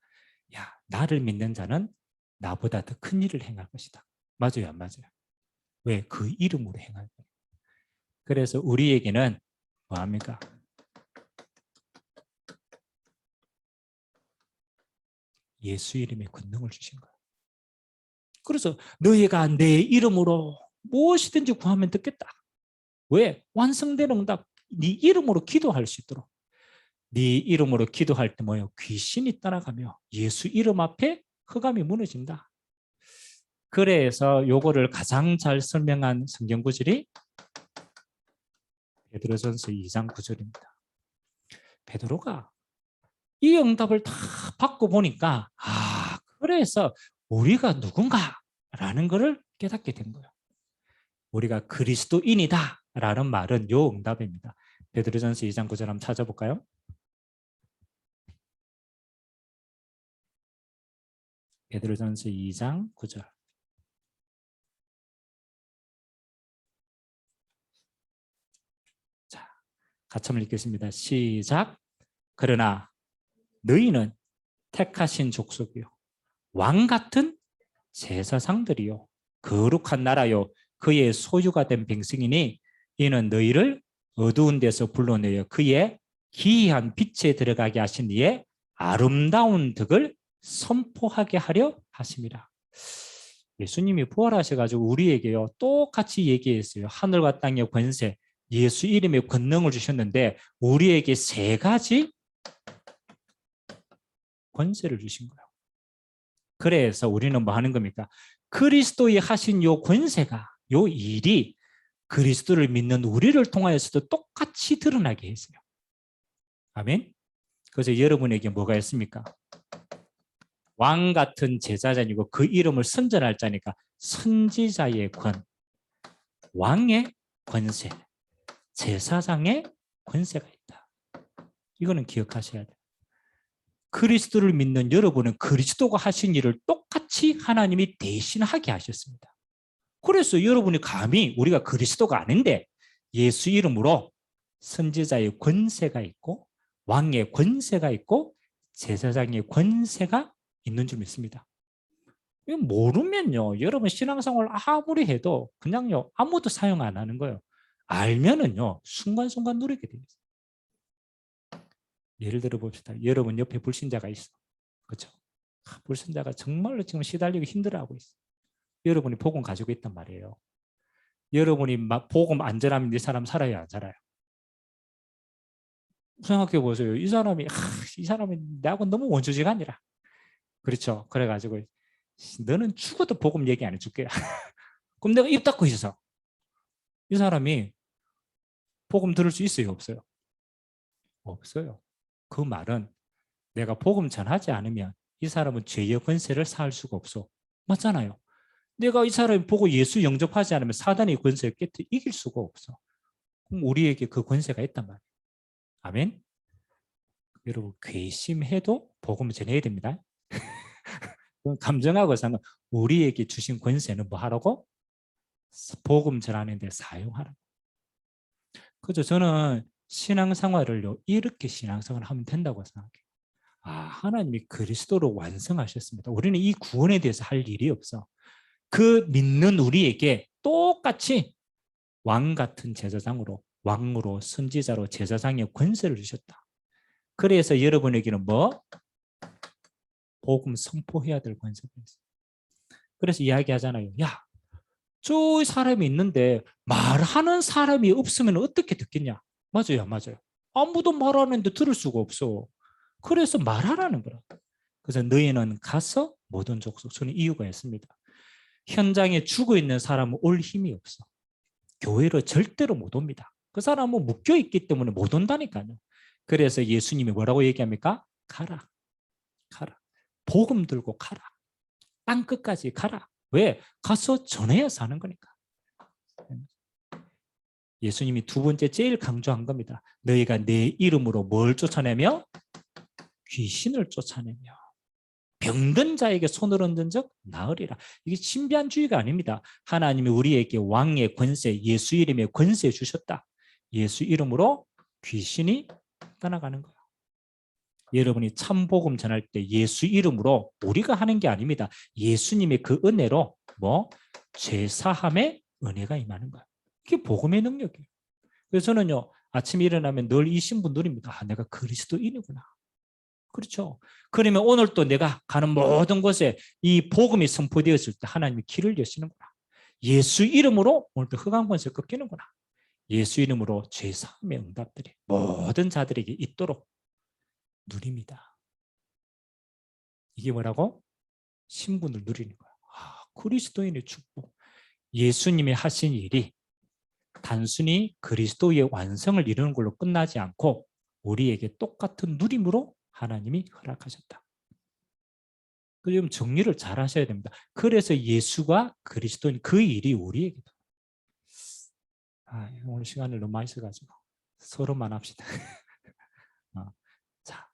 야, 나를 믿는 자는 나보다 더 큰 일을 행할 것이다. 맞아요, 안 맞아요? 왜? 그 이름으로 행할 거예요. 그래서 우리에게는 뭐합니까? 예수 이름의 권능을 주신 거예요. 그래서 너희가 내 이름으로 무엇이든지 구하면 듣겠다. 왜? 완성된 응답. 네 이름으로 기도할 수 있도록. 네 이름으로 기도할 때 뭐예요? 귀신이 떠나가며 예수 이름 앞에 흑암이 무너진다. 그래서 요거를 가장 잘 설명한 성경 구절이 베드로전서 2장 9절입니다. 베드로가 이 응답을 다 받고 보니까 그래서 우리가 누군가라는 것을 깨닫게 된 거예요. 우리가 그리스도인이다 라는 말은 요 응답입니다. 베드로전서 2장 9절 한번 찾아볼까요? 베드로전서 2장 9절. 자, 같이 한번 읽겠습니다. 시작. 그러나 너희는 택하신 족속이요 왕 같은 제사장들이요 거룩한 나라요 그의 소유가 된 백성이니 이는 너희를 어두운 데서 불러내어 그의 기이한 빛에 들어가게 하신 이의 아름다운 덕을 선포하게 하려 하심이라. 예수님이 부활하셔가지고 우리에게요 똑같이 얘기했어요. 하늘과 땅의 권세, 예수 이름의 권능을 주셨는데 우리에게 세 가지 권세를 주신 거예요. 그래서 우리는 뭐 하는 겁니까? 그리스도의 하신 요 권세가, 요 일이 그리스도를 믿는 우리를 통하여서도 똑같이 드러나게 했어요. 아멘. 그래서 여러분에게 뭐가 있습니까? 왕 같은 제사장이고 그 이름을 선전할 자니까 선지자의 권, 왕의 권세, 제사장의 권세가 있다. 이거는 기억하셔야 돼요. 그리스도를 믿는 여러분은 그리스도가 하신 일을 똑같이 하나님이 대신하게 하셨습니다. 그래서 여러분이 감히 우리가 그리스도가 아닌데 예수 이름으로 선지자의 권세가 있고 왕의 권세가 있고 제사장의 권세가 있는 줄 믿습니다. 모르면요 여러분 신앙생활 아무리 해도 그냥요 아무도 사용 안 하는 거예요. 알면은요 순간순간 누리게 돼요. 예를 들어 봅시다. 여러분 옆에 불신자가 있어. 그렇죠? 불신자가 정말로 지금 시달리고 힘들어하고 있어. 여러분이 복음 가지고 있단 말이에요. 여러분이 복음 안 전하면 이 사람 살아요, 안 살아요? 생각해 보세요. 이 사람이 나하고 너무 원수지간이라. 그렇죠? 그래가지고 너는 죽어도 복음 얘기 안 해줄게. 그럼 내가 입 닫고 있어서 이 사람이 복음 들을 수 있어요, 없어요? 없어요. 그 말은 내가 복음 전하지 않으면 이 사람은 죄의 권세를 쌓을 수가 없어. 맞잖아요. 내가 이 사람을 보고 예수 영접하지 않으면 사단의 권세를 깨트 이길 수가 없어. 그럼 우리에게 그 권세가 있단 말이에요. 아멘. 여러분 괘씸해도 복음을 전해야 됩니다. 감정하고 상관. 우리에게 주신 권세는 뭐 하라고? 복음 전하는 데 사용하라고. 그죠? 저는 신앙생활을요 이렇게 신앙생활을 하면 된다고 생각해요. 하나님이 그리스도로 완성하셨습니다. 우리는 이 구원에 대해서 할 일이 없어. 그 믿는 우리에게 똑같이 왕 같은 제사장으로 왕으로 선지자로 제사장의 권세를 주셨다. 그래서 여러분에게는 뭐? 복음 선포해야 될 권세가 있어요. 그래서 이야기하잖아요. 야, 저 사람이 있는데 말하는 사람이 없으면 어떻게 듣겠냐? 맞아요, 맞아요. 아무도 말하는데 들을 수가 없어. 그래서 말하라는 거라. 그래서 너희는 가서 모든 족속, 저는 이유가 있습니다. 현장에 죽어 있는 사람은 올 힘이 없어. 교회로 절대로 못 옵니다. 그 사람은 묶여 있기 때문에 못 온다니까요. 그래서 예수님이 뭐라고 얘기합니까? 가라, 가라. 복음 들고 가라. 땅 끝까지 가라. 왜? 가서 전해야 사는 거니까. 예수님이 두 번째 제일 강조한 겁니다. 너희가 내 이름으로 뭘 쫓아내며? 귀신을 쫓아내며. 병든 자에게 손을 얹은 적 나으리라. 이게 신비한주의가 아닙니다. 하나님이 우리에게 왕의 권세, 예수 이름의 권세 주셨다. 예수 이름으로 귀신이 떠나가는 거예요. 여러분이 참복음 전할 때 예수 이름으로 우리가 하는 게 아닙니다. 예수님의 그 은혜로 죄사함의 은혜가 임하는 거예요. 이게 복음의 능력이에요. 그래서 저는요, 아침에 일어나면 늘 이 신분 누립니다. 내가 그리스도인이구나. 그렇죠. 그러면 오늘 또 내가 가는 모든 곳에 이 복음이 선포되었을 때 하나님이 길을 여시는구나. 예수 이름으로 오늘도 흑암 권세 꺾이는구나. 예수 이름으로 죄사함의 응답들이 모든 자들에게 있도록 누립니다. 이게 뭐라고? 신분을 누리는 거야. 그리스도인의 축복. 예수님이 하신 일이 단순히 그리스도의 완성을 이루는 걸로 끝나지 않고 우리에게 똑같은 누림으로 하나님이 허락하셨다. 그럼 정리를 잘 하셔야 됩니다. 그래서 예수가 그리스도인 그 일이 우리에게도. 오늘 시간을 너무 많이 써가지고 서로만 합시다. 자,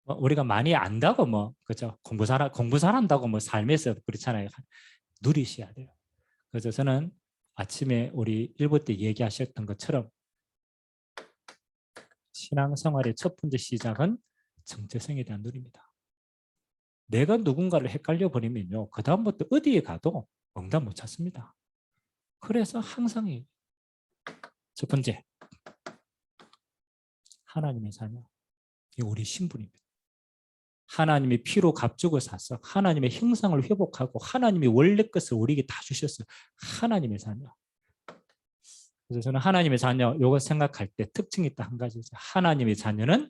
우리가 많이 안다고 그죠? 공부 잘한다고 삶에서 그렇잖아요. 누리셔야 돼요. 그래서 저는 아침에 우리 1부 때 얘기하셨던 것처럼 신앙생활의 첫 번째 시작은 정체성에 대한 누립니다. 내가 누군가를 헷갈려 버리면요, 그 다음부터 어디에 가도 응답 못 찾습니다. 그래서 항상 첫 번째, 하나님의 자녀. 이게 우리 신분입니다. 하나님의 피로 값주고 사서 하나님의 형상을 회복하고 하나님의 원래 것을 우리에게 다 주셨어요. 하나님의 자녀. 그래서 저는 하나님의 자녀 이거 생각할 때 특징이 딱 한 가지죠. 하나님의 자녀는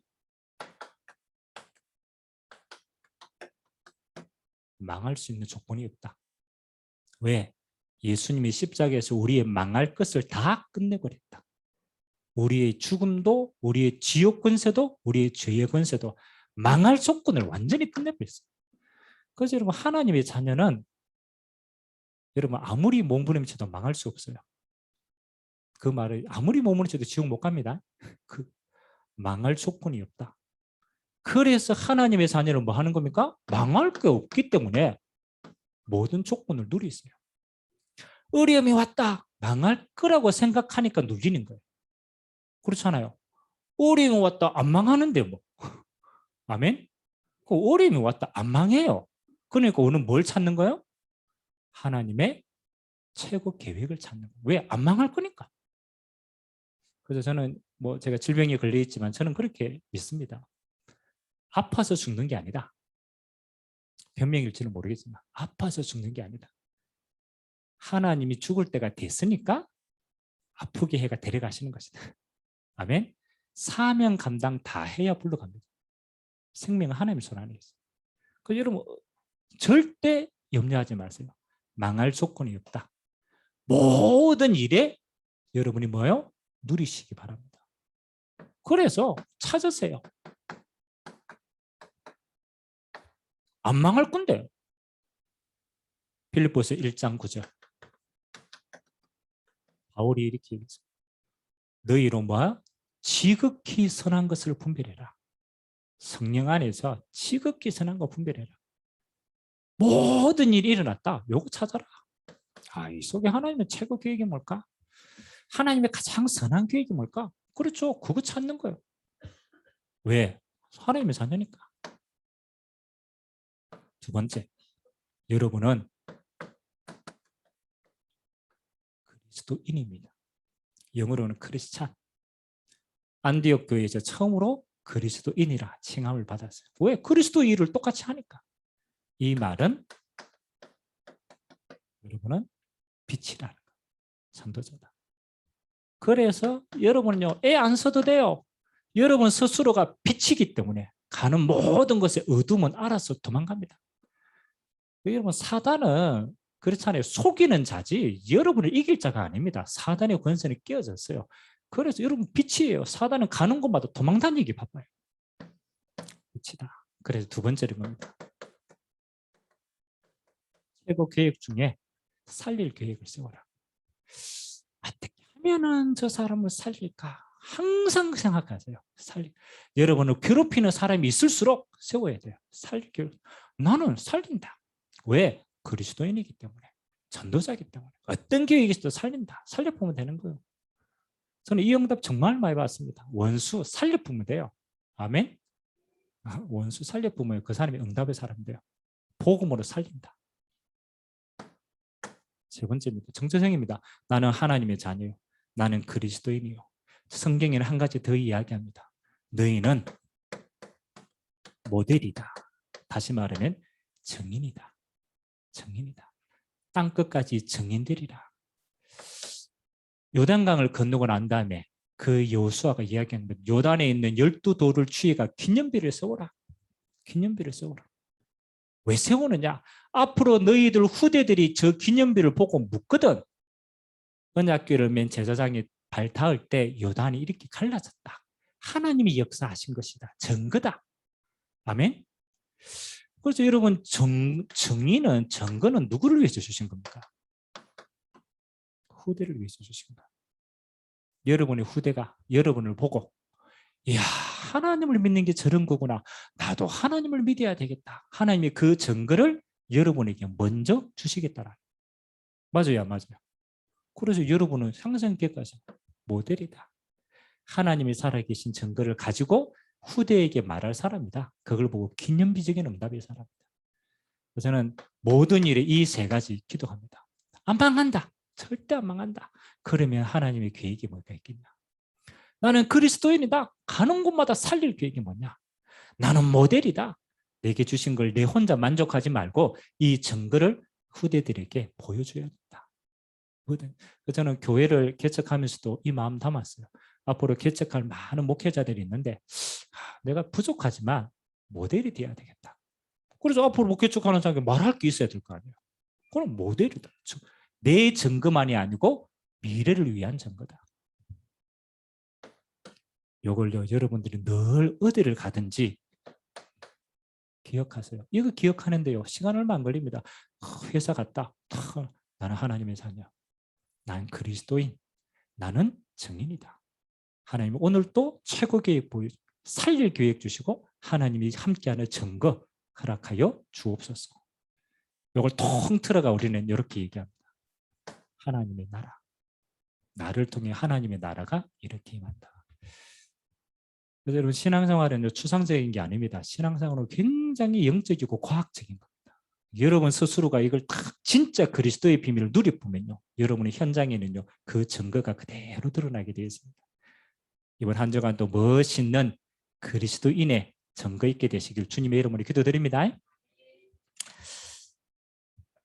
망할 수 있는 조건이 없다. 왜? 예수님이 십자가에서 우리의 망할 것을 다 끝내버렸다. 우리의 죽음도, 우리의 지옥 권세도, 우리의 죄의 권세도 망할 조건을 완전히 끝내버렸어요. 그래서 여러분, 하나님의 자녀는 여러분 아무리 몸부림쳐도 망할 수 없어요. 그 말을 아무리 몸부림쳐도 지옥 못 갑니다. 그 망할 조건이 없다. 그래서 하나님의 자녀는 뭐 하는 겁니까? 망할 게 없기 때문에 모든 조건을 누리세요. 어려움이 왔다. 망할 거라고 생각하니까 누리는 거예요. 그렇잖아요. 어려움이 왔다. 안 망하는데 뭐. 아멘? 그 어려움이 왔다. 안 망해요. 그러니까 오늘 뭘 찾는 거예요? 하나님의 최고 계획을 찾는 거예요. 왜? 안 망할 거니까. 그래서 저는 제가 질병에 걸려 있지만 저는 그렇게 믿습니다. 아파서 죽는 게 아니다. 변명일지는 모르겠지만 아파서 죽는 게 아니다. 하나님이 죽을 때가 됐으니까 아프게 해가 데려가시는 것이다. 아멘? 사명 감당 다 해야 불러갑니다. 생명은 하나님의 손 안에 있어요. 그래서 여러분 절대 염려하지 마세요. 망할 조건이 없다. 모든 일에 여러분이 뭐예요? 누리시기 바랍니다. 그래서 찾으세요. 안 망할 건데. 빌립보서 1장 9절. 바울이 이렇게 얘기했어요. 너희로 뭐야? 지극히 선한 것을 분별해라. 성령 안에서 지극히 선한 거 분별해라. 모든 일이 일어났다. 요거 찾아라. 이 속에 하나님의 최고 계획이 뭘까? 하나님의 가장 선한 계획이 뭘까? 그렇죠. 그거 찾는 거예요. 왜? 하나님의 자녀니까. 두 번째, 여러분은 그리스도인입니다. 영어로는 크리스찬. 안디옥 교회에서 처음으로 그리스도인이라 칭함을 받았어요. 왜? 그리스도 일을 똑같이 하니까. 이 말은 여러분은 빛이라는 거예요. 선도자다. 그래서 여러분은요, 애 안 써도 돼요. 여러분 스스로가 빛이기 때문에 가는 모든 것의 어둠은 알아서 도망갑니다. 여러분 사단은 그렇잖아요. 속이는 자지 여러분을 이길 자가 아닙니다. 사단의 권세는 깨어졌어요. 그래서 여러분 빛이에요. 사단은 가는 곳마다 도망다니기 바빠요. 빛이다. 그래서 두 번째는 겁니다. 최고 계획 중에 살릴 계획을 세워라. 어떻게 하면은 저 사람을 살릴까? 항상 생각하세요. 여러분을 괴롭히는 사람이 있을수록 세워야 돼요. 살릴 계획. 나는 살린다. 왜? 그리스도인이기 때문에. 전도자이기 때문에. 어떤 계획이 있어도 살린다. 살려보면 되는 거예요. 저는 이 응답 정말 많이 받습니다. 원수 살려보면 돼요. 아멘? 원수 살려보면 그 사람이 응답의 사람이 돼요. 복음으로 살린다. 세 번째입니다. 정체성입니다. 나는 하나님의 자녀요. 나는 그리스도인이요. 성경에는 한 가지 더 이야기합니다. 너희는 모델이다. 다시 말하면 증인이다. 증인이다. 땅끝까지 증인들이라. 요단강을 건너고 난 다음에 그 여호수아가 이야기하는 것, 요단에 있는 12돌을 취해가 기념비를 세워라. 기념비를 세워라. 왜 세우느냐? 앞으로 너희들 후대들이 저 기념비를 보고 묻거든. 언약궤를 맨 제사장이 발 닿을 때 요단이 이렇게 갈라졌다. 하나님이 역사하신 것이다. 증거다. 아멘? 그래서 여러분 증인은 증거는 누구를 위해서 주신 겁니까? 후대를 위해서 주신 거야. 여러분의 후대가 여러분을 보고 이야 하나님을 믿는 게 저런 거구나. 나도 하나님을 믿어야 되겠다. 하나님이 그 증거를 여러분에게 먼저 주시겠다라. 맞아요, 맞아요. 그래서 여러분은 상생계까지 모델이다. 하나님이 살아계신 증거를 가지고 후대에게 말할 사람이다. 그걸 보고 기념비적인 응답의 사람이다. 저는 모든 일에 이 세 가지 기도합니다. 안 망한다. 절대 안 망한다. 그러면 하나님의 계획이 뭐가 있겠냐? 나는 그리스도인이다. 가는 곳마다 살릴 계획이 뭐냐? 나는 모델이다. 내게 주신 걸 내 혼자 만족하지 말고 이 증거를 후대들에게 보여줘야 된다. 저는 교회를 개척하면서도 이 마음 담았어요. 앞으로 개척할 많은 목회자들이 있는데 내가 부족하지만 모델이 되어야 되겠다. 그래서 앞으로 개척하는 사람에게 말할 게 있어야 될 거 아니에요. 그럼 모델이다. 내 증거만이 아니고 미래를 위한 증거다. 이걸요 여러분들이 늘 어디를 가든지 기억하세요. 이거 기억하는데요 시간 얼마 안 걸립니다. 회사 갔다. 나는 하나님의 자녀. 난 그리스도인. 나는 증인이다. 하나님 오늘 또 최고 계획 살릴 계획 주시고 하나님이 함께하는 증거 허락하여 주옵소서. 이걸 통틀어가 우리는 이렇게 얘기합니다. 하나님의 나라. 나를 통해 하나님의 나라가 이렇게 임한다. 그래서 여러분 신앙생활은 추상적인 게 아닙니다. 신앙생활은 굉장히 영적이고 과학적인 겁니다. 여러분 스스로가 이걸 딱 진짜 그리스도의 비밀을 누려보면요. 여러분의 현장에는요. 그 증거가 그대로 드러나게 되어 있습니다. 이번 한 주간도 멋있는 그리스도인의 증거 있게 되시길 주님의 이름으로 기도드립니다.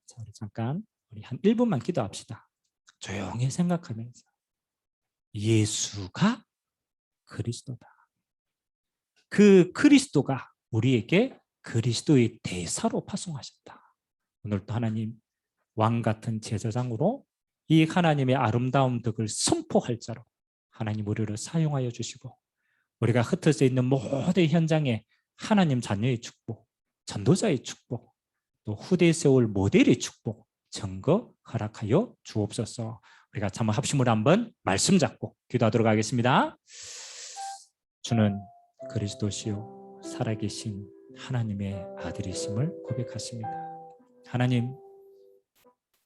자, 우리 잠깐 한 1분만 기도합시다. 조용히 생각하면서 예수가 그리스도다. 그 그리스도가 우리에게 그리스도의 대사로 파송하셨다. 오늘도 하나님 왕 같은 제사장으로 이 하나님의 아름다운 덕을 선포할 자로 하나님 우리를 사용하여 주시고 우리가 흩어져 있는 모든 현장에 하나님 자녀의 축복, 전도자의 축복, 또 후대에 세울 모델의 축복, 증거 허락하여 주옵소서. 우리가 참 합심으로 한번 말씀 잡고 기도하도록 하겠습니다. 주는 그리스도시요 살아계신 하나님의 아들이심을 고백하십니다. 하나님,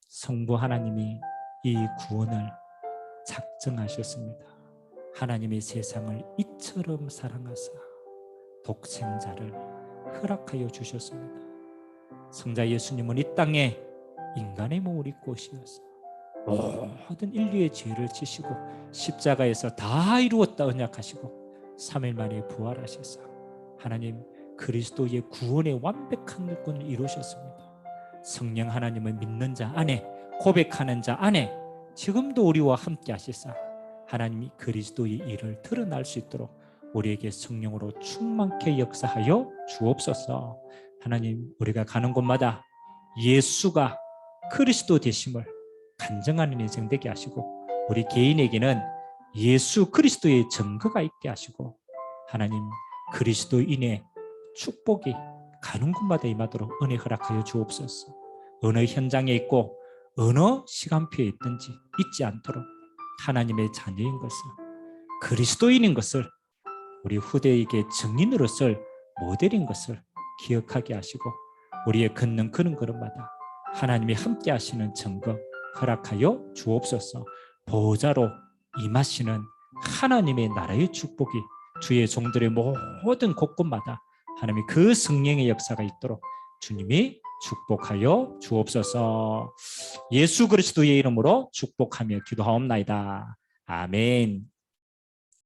성부 하나님이 이 구원을 작정하셨습니다. 하나님의 세상을 이처럼 사랑하사 독생자를 허락하여 주셨습니다. 성자 예수님은 이 땅에 인간의 몸을 입고 오시어서 모든 인류의 죄를 지시고 십자가에서 다 이루었다 언약하시고 3일 만에 부활하셔서 하나님 그리스도의 구원의 완벽한 일꾼을 이루셨습니다. 성령 하나님을 믿는 자 안에 고백하는 자 안에 지금도 우리와 함께 하시사 하나님이 그리스도의 일을 드러날 수 있도록 우리에게 성령으로 충만케 역사하여 주옵소서. 하나님 우리가 가는 곳마다 예수가 그리스도 되심을 간증하는 인생 되게 하시고, 우리 개인에게는 예수 그리스도의 증거가 있게 하시고, 하나님 그리스도인의 축복이 가는 곳마다 임하도록 은혜 허락하여 주옵소서. 어느 현장에 있고 어느 시간표에 있든지 잊지 않도록 하나님의 자녀인 것을, 그리스도인인 것을, 우리 후대에게 증인으로서 모델인 것을 기억하게 하시고, 우리의 걷는 그런 걸음마다 하나님이 함께 하시는 증거 허락하여 주옵소서. 보호자로 임하시는 하나님의 나라의 축복이 주의 종들의 모든 곳곳마다 하나님이 그 성령의 역사가 있도록 주님이 축복하여 주옵소서. 예수 그리스도의 이름으로 축복하며 기도하옵나이다. 아멘.